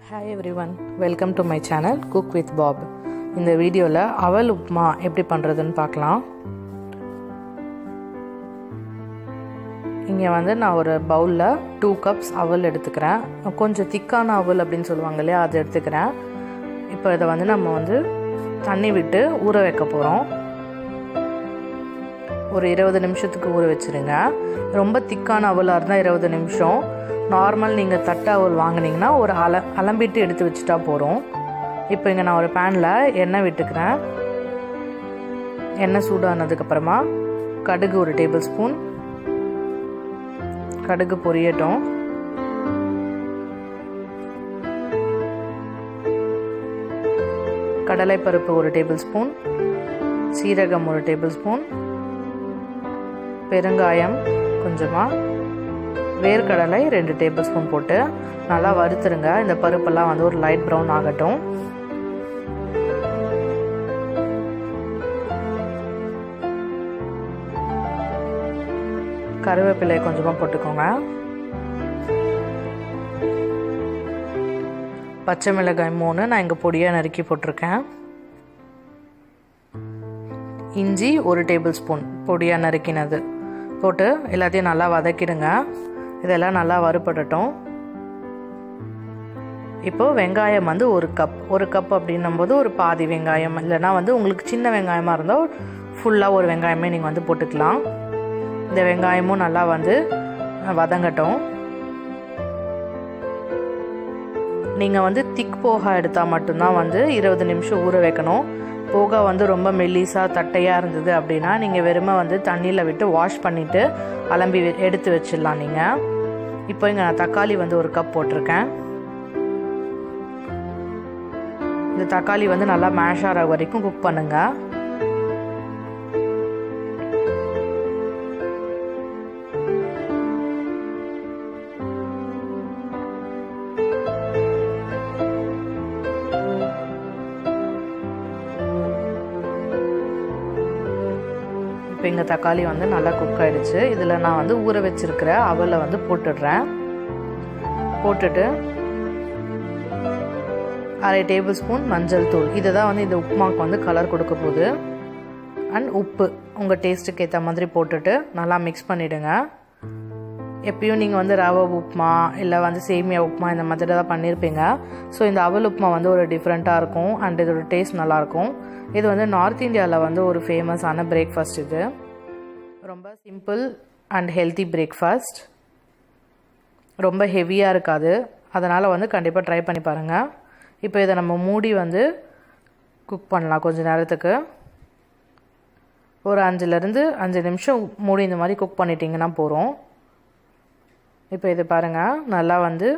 Hi everyone, welcome to my channel Cook with Bob. இந்த வீடியோவில் அவல் உப்மா எப்படி பண்ணுறதுன்னு பார்க்கலாம். இங்கே வந்து நான் ஒரு பவுலில் 2 cups அவல் எடுத்துக்கிறேன். கொஞ்சம் திக்கான அவல் அப்படின்னு சொல்லுவாங்க இல்லையா, அது எடுத்துக்கிறேன். இப்போ இதை வந்து நம்ம வந்து தண்ணி விட்டு ஊற வைக்க போகிறோம். ஒரு 20 நிமிஷத்துக்கு ஊற வச்சுருங்க. ரொம்ப திக்கான அவலாக இருந்தால் 20 நிமிஷம். நார்மல் நீங்கள் தட்டை அவல் வாங்கினீங்கன்னா ஒரு அலம்பிட்டு எடுத்து வச்சுட்டா போகிறோம். இப்போ இங்கே நான் ஒரு பேனில் எண்ணெய் விட்டுக்கிறேன். எண்ணெய் சூடானதுக்கப்புறமா கடுகு ஒரு டேபிள் ஸ்பூன், கடுகு பொரியட்டும். கடலைப்பருப்பு ஒரு டேபிள் ஸ்பூன், சீரகம் ஒரு டேபிள் ஸ்பூன், பெருங்காயம் கொஞ்சமாக, வேர்க்கடலை 2 டேபிள் ஸ்பூன் போட்டு நல்லா வறுத்துருங்க. இந்த பருப்பெல்லாம் வந்து ஒரு லைட் ப்ரௌன் ஆகட்டும். கருவேப்பிலை கொஞ்சமாக போட்டுக்கோங்க. பச்சை மிளகாய் 3 நான் இங்கே பொடியாக நறுக்கி போட்டிருக்கேன். இஞ்சி 1 டேபிள் ஸ்பூன் பொடியாக நறுக்கினது போட்டு எல்லாத்தையும் நல்லா வதக்கிடுங்க. இதெல்லாம் நல்லா வறுபடட்டும். இப்போது வெங்காயம் வந்து ஒரு கப் அப்படின்னும்போது ஒரு பாதி வெங்காயம், இல்லைனா வந்து உங்களுக்கு சின்ன வெங்காயமாக இருந்தால் ஃபுல்லாக ஒரு வெங்காயமே நீங்கள் வந்து போட்டுக்கலாம். இந்த வெங்காயமும் நல்லா வந்து வதங்கட்டும். நீங்கள் வந்து திக் போகா எடுத்தால் மட்டும்தான் வந்து 20 நிமிஷம் ஊற வைக்கணும். போகா வந்து ரொம்ப மெல்லிஸாக தட்டையாக இருந்தது அப்படின்னா நீங்கள் வெறுமை வந்து தண்ணியில் விட்டு வாஷ் பண்ணிவிட்டு அலம்பி எடுத்து வச்சிடலாம் நீங்கள். இப்போ இங்கே நான் தக்காளி வந்து 1 கப் போட்டிருக்கேன். இந்த தக்காளி வந்து நல்லா மேஷ் ஆகிற வரைக்கும் குக் பண்ணுங்கள். இப்போ இங்கே தக்காளி வந்து நல்லா குக் ஆகிடுச்சு. இதில் நான் வந்து ஊற வச்சிருக்கிற அவலை வந்து போட்டுடுறேன். போட்டுட்டு 1/2 டேபிள் ஸ்பூன் மஞ்சள் தூள், இதை தான் வந்து இந்த உப்புமாவுக்கு வந்து கலர் கொடுக்க போகுது. அண்ட் உப்பு உங்கள் டேஸ்ட்டுக்கு ஏற்ற மாதிரி போட்டுட்டு நல்லா மிக்ஸ் பண்ணிவிடுங்க. எப்பயும் நீங்கள் வந்து ரவை உப்புமா இல்லை வந்து சேமியா உப்புமா இந்த மாதிரி தான் பண்ணியிருப்பீங்க. ஸோ இந்த அவல் உப்புமா வந்து ஒரு டிஃப்ரெண்ட்டாக இருக்கும் அண்ட் இதோட டேஸ்ட் நல்லாயிருக்கும். இது வந்து நார்த் இந்தியாவில் வந்து ஒரு ஃபேமஸான பிரேக்ஃபாஸ்ட். இது ரொம்ப சிம்பிள் அண்ட் ஹெல்த்தி பிரேக்ஃபாஸ்ட். ரொம்ப ஹெவியாக இருக்காது. அதனால் வந்து கண்டிப்பாக ட்ரை பண்ணி பாருங்கள். இப்போ இதை நம்ம மூடி வந்து குக் பண்ணலாம் கொஞ்சம் நேரத்துக்கு. ஒரு 5 நிமிஷம் மூடி இந்த மாதிரி குக் பண்ணிட்டீங்கன்னா போகிறோம். இப்போ இது பாருங்கள், நல்லா வந்து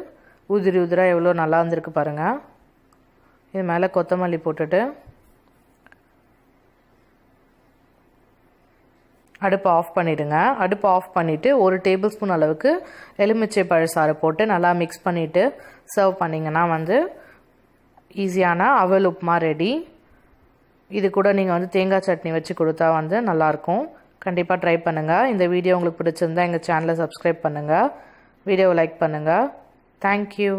உதிராக எவ்வளோ நல்லா வந்திருக்கு பாருங்கள். இது மேலே கொத்தமல்லி போட்டுட்டு அடுப்பை ஆஃப் பண்ணிவிடுங்க. அடுப்பை ஆஃப் பண்ணிவிட்டு 1 டேபிள் ஸ்பூன் அளவுக்கு எலுமிச்சை பழச்சாறு போட்டு நல்லா மிக்ஸ் பண்ணிவிட்டு சர்வ் பண்ணிங்கன்னா வந்து ஈஸியான அவல் உப்புமா ரெடி. இது கூட நீங்கள் வந்து தேங்காய் சட்னி வச்சு கொடுத்தா வந்து நல்லாயிருக்கும். கண்டிப்பாக ட்ரை பண்ணுங்கள். இந்த வீடியோ உங்களுக்கு பிடிச்சிருந்தா எங்கள் சேனலை சப்ஸ்கிரைப் பண்ணுங்கள், வீடியோவை லைக் பண்ணுங்கள். தேங்க்யூ.